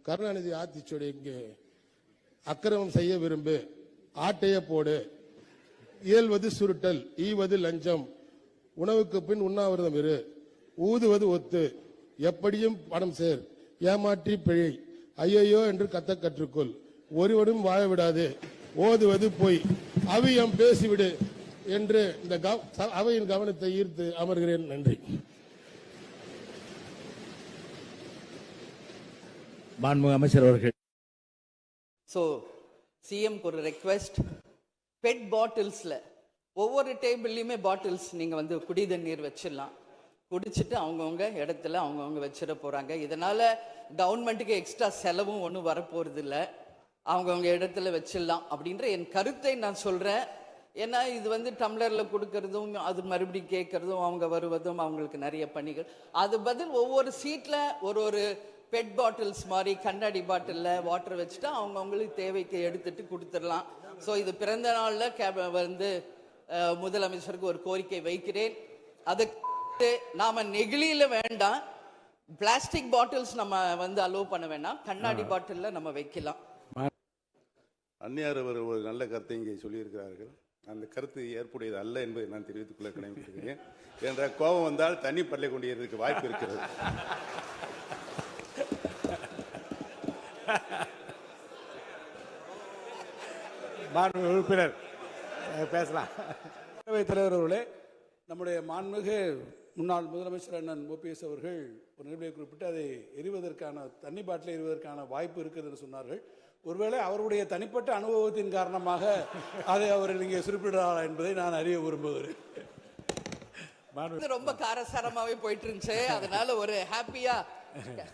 கருணாநிதி ஆத்திச்சூடி இங்கே அக்கிரமம் செய்ய விரும்பு, ஆட்டைய போடு, இயல்வது சுருட்டல், ஈவது லஞ்சம், உணவுக்கு பின் உண்ணாவிரதம் இரு, ஊதுவது ஒத்து, எப்படியும் பணம் சேர், ஏமாற்றி பிழை, ஐயையோ என்று கத்த கற்றுக்கொள், ஒருவனும் வாழ விடாது, ஓதுவது பொய், அவியம் பேசிவிடு என்று இந்த அவையின் கவனத்தை ஈர்த்து அமர்கிறேன். நன்றி. மாண்புமிகு அமைச்சர் அவர்கள். ஸோ சிஎம்க்கு ஒரு ரெக்வெஸ்ட், பெட் பாட்டில்ஸில் ஒவ்வொரு டேபிள்லையுமே பாட்டில்ஸ் நீங்கள் வந்து குடி தண்ணீர் வச்சிடலாம். குடிச்சிட்டு அவங்கவுங்க இடத்துல அவங்கவுங்க வச்சிட போகிறாங்க. இதனால் கவர்மெண்ட்டுக்கு எக்ஸ்ட்ரா செலவும் ஒன்றும் வரப்போகிறது இல்லை. அவங்கவுங்க இடத்துல வச்சிடலாம் அப்படின்ற என் கருத்தை நான் சொல்கிறேன். ஏன்னா இது வந்து டம்ளரில் கொடுக்கறதும் அது மறுபடியும் கேட்கறதும் அவங்க வருவதும் அவங்களுக்கு நிறைய பணிகள். அது பதில் ஒவ்வொரு சீட்டில் ஒரு பெட் பாட்டில்ஸ் மாதிரி கண்ணாடி பாட்டிலில் வாட்டர் வச்சுட்டு அவங்கவுங்களுக்கு தேவைக்கு எடுத்துட்டு கொடுத்துடலாம். ஸோ இது பிறந்த நாளில் வந்து முதலமைச்சருக்கு ஒரு கோரிக்கை வைக்கிறேன். அதுக்கு நாம் நெகிழியில் வேண்டாம், பிளாஸ்டிக் பாட்டில்ஸ் நம்ம வந்து அலோவ் பண்ண வேண்டாம், கண்ணாடி பாட்டிலில் நம்ம வைக்கலாம். அந்நியார் அவர் ஒரு நல்ல கருத்தை இங்கே சொல்லியிருக்கிறார்கள். அந்த கருத்து ஏற்புடையது அல்ல என்பதை நான் தெரிவித்துக் கொள்ள கடமைப்பட்டிருக்கிறேன். என்ற கோபம் வந்தால் தண்ணி பல்லை கொண்டிருக்க வாய்ப்பு இருக்கிறது. உறுப்பினர் பேசலாம். தலைவர் அவர்களே, நம்முடைய மாண்புமிகு முன்னாள் முதலமைச்சர் அண்ணன் ஓபிஎஸ் அவர்கள் ஒரு நிகழ்வை குறிப்பிட்டு அதை எரிவதற்கான தண்ணி பாட்டிலை எரிவதற்கான வாய்ப்பு இருக்குது என்று சொன்னார்கள். ஒருவேளை அவருடைய தனிப்பட்ட அனுபவத்தின் காரணமாக அதை அவர் இங்கே குறிப்பிடுறாரா என்பதை நான் அறிய விரும்புகிறேன். ரொம்ப காரசாரமாவே போயிட்டு இருந்துச்சு. அதனால ஒரு ஹாப்பியா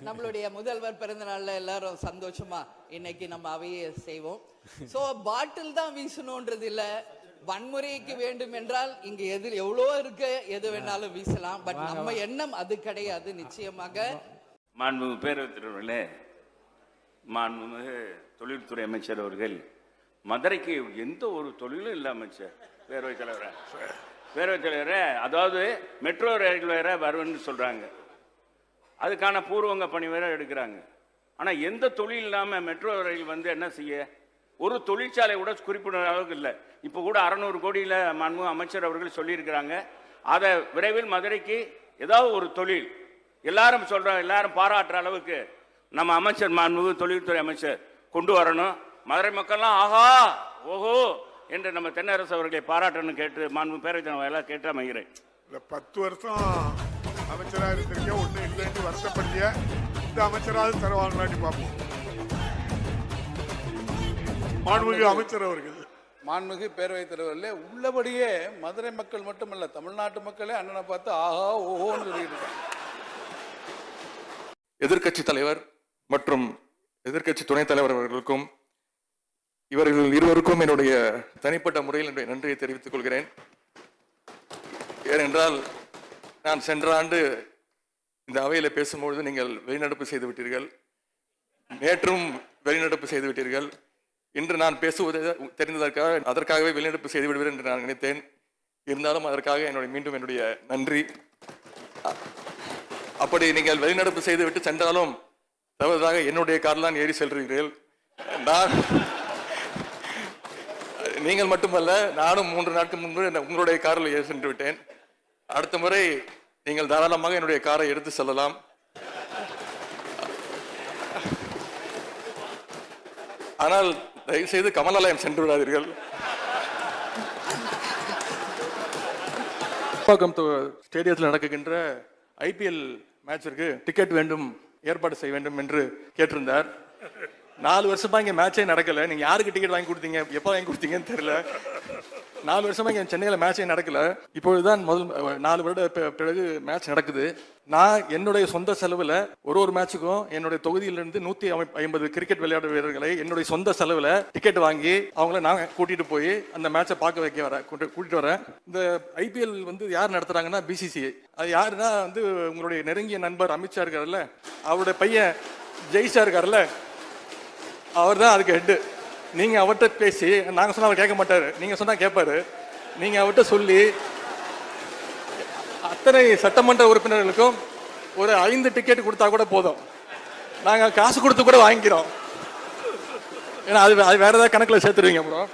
நம்மளுடைய முதல்வர் பிறந்த நாள்ல எல்லாரும் சந்தோஷமா இன்னைக்கு நம்ம அவையே செய்வோம். சோ பாட்டில் தான் வீசணும்ன்றது இல்ல, வன்முறைக்கு வேண்டும் என்றால் இங்க எதில் எவ்வளோ இருக்கு, எது வேணாலும் வீசலாம். பட் நம்ம எண்ணம் அது கிடையாது. நிச்சயமாக மாண்புமிகு பேரவைத் தலைவர்களே, மாண்புமிகு தொழில்துறை அமைச்சர் அவர்கள், மதுரைக்கு எந்த ஒரு தொழிலும் இல்லை அமைச்சர். பேரவைத் தலைவரே, அதாவது மெட்ரோ ரயில் வேற வருவன்னு சொல்றாங்க, அதுக்கான பூர்வங்க பணி வேற எடுக்கிறாங்க. ஆனால் எந்த தொழில் இல்லாமல் மெட்ரோ ரயில் வந்து என்ன செய்ய, ஒரு தொழிற்சாலை கூட குறிப்பிட அளவுக்கு இல்லை. இப்போ கூட 600 கோடியில் மாண்புமிகு அமைச்சர் அவர்கள் சொல்லியிருக்கிறாங்க. அதை விரைவில் மதுரைக்கு ஏதாவது ஒரு தொழில் எல்லாரும் சொல்கிறோம், எல்லாரும் பாராட்டுற அளவுக்கு நம்ம அமைச்சர் மாண்புமிகு தொழில்துறை அமைச்சர் கொண்டு வரணும். மதுரை மக்கள்லாம் ஆஹா ஓஹோ என்று நம்ம தென்னரசு அவர்களை பாராட்டணும்னு கேட்டு மாண்பு பேரவைத் எல்லாம் கேட்டு அமைகிறேன். 10 வருஷம் அமைச்சராக இருந்திருக்கேன், ஒன்றும் இல்லைன்னு வருத்தப்பட்டிய இந்த அமைச்சராக தருவாங்களான்னு பார்ப்போம். மாண்புமிகு அமைச்சர் அவர்கள். மாண்புமிகு பேரவைத் தலைவர்களே, உள்ளபடியே மதுரை மக்கள் மட்டுமல்ல, தமிழ்நாட்டு மக்களே அண்ணனை பார்த்து ஆஹா ஓஹோன்னு சொல்லிட்டு இருக்காங்க. எதிர்க்கட்சி தலைவர் மற்றும் எதிர்க்கட்சி துணைத் தலைவர் அவர்களுக்கும் இவர்கள் இருவருக்கும் என்னுடைய தனிப்பட்ட முறையில் என்னுடைய நன்றியை தெரிவித்துக் கொள்கிறேன். ஏனென்றால் நான் சென்ற ஆண்டு இந்த அவையில் பேசும்பொழுது நீங்கள் வெளிநடப்பு செய்து விட்டீர்கள், நேற்றும் வெளிநடப்பு செய்து விட்டீர்கள். இன்று நான் பேசுவது அதற்காகவே வெளிநடப்பு செய்து விடுவேன் என்று நான் நினைத்தேன். இருந்தாலும் அதற்காக மீண்டும் என்னுடைய நன்றி. அப்படி நீங்கள் வெளிநடப்பு செய்து விட்டு சென்றாலும் தவறுதாக என்னுடைய காரில் தான் ஏறி செல்கிறீர்கள். நீங்கள் மட்டுமல்ல, நானும் 3 நாட்கள் முன்பு உங்களுடைய காரில் ஏறி சென்று விட்டேன். அடுத்த முறை நீங்கள் தாராளமாக என்னுடைய காரை எடுத்து செல்லலாம். ஆனால் தயவு செய்து கமலாலயம் சென்று விடாதீர்கள். ஸ்டேடியத்தில் நடக்குகின்ற IPL மேட்சிற்கு டிக்கெட் வேண்டும், ஏற்பாடு செய்ய வேண்டும் என்று கேட்டிருந்தார். 4 வருஷமா இங்க மேட்சே நடக்கல. நீங்க யாருக்கு டிக்கெட் வாங்கி கொடுத்தீங்க, எப்போ வாங்கி கொடுத்தீங்கன்னு தெரியல. 4 வருஷமா இங்க சென்னையில மேட்சே நடக்கல. இப்பொழுதுதான் முதல் 4 வருட பிறகு மேட்ச் நடக்குது. நான் என்னுடைய சொந்த செலவுல ஒரு மேட்சுக்கும் என்னுடைய தொகுதியிலிருந்து 150 கிரிக்கெட் விளையாட்டு வீரர்களை என்னுடைய சொந்த செலவுல டிக்கெட் வாங்கி அவங்கள நான் கூட்டிட்டு போய் அந்த மேட்சை பார்க்க வைக்க கூட்டிட்டு வரேன். இந்த IPL வந்து யார் நடத்துறாங்கன்னா BCCI. அது யாருன்னா வந்து உங்களுடைய நெருங்கிய நண்பர் அமித்ஷா இருக்காருல்ல, அவருடைய பையன் ஜெய்ஷா இருக்காருல்ல, அவர் தான் அதுக்கு ஹெட்டு. நீங்கள் அவர்கிட்ட பேசி, நாங்கள் சொன்னால் அவர் கேட்க மாட்டார், நீங்கள் சொன்னால் கேட்பாரு. நீங்கள் அவர்கிட்ட சொல்லி அத்தனை சட்டமன்ற உறுப்பினர்களுக்கும் ஒரு 5 டிக்கெட் கொடுத்தா கூட போதும். நாங்க காசு கொடுத்து கூட வாங்கிக்கிறோம். ஏன்னா அது வேற ஏதாவது கணக்குல சேர்த்துருவீங்க அப்புறம்.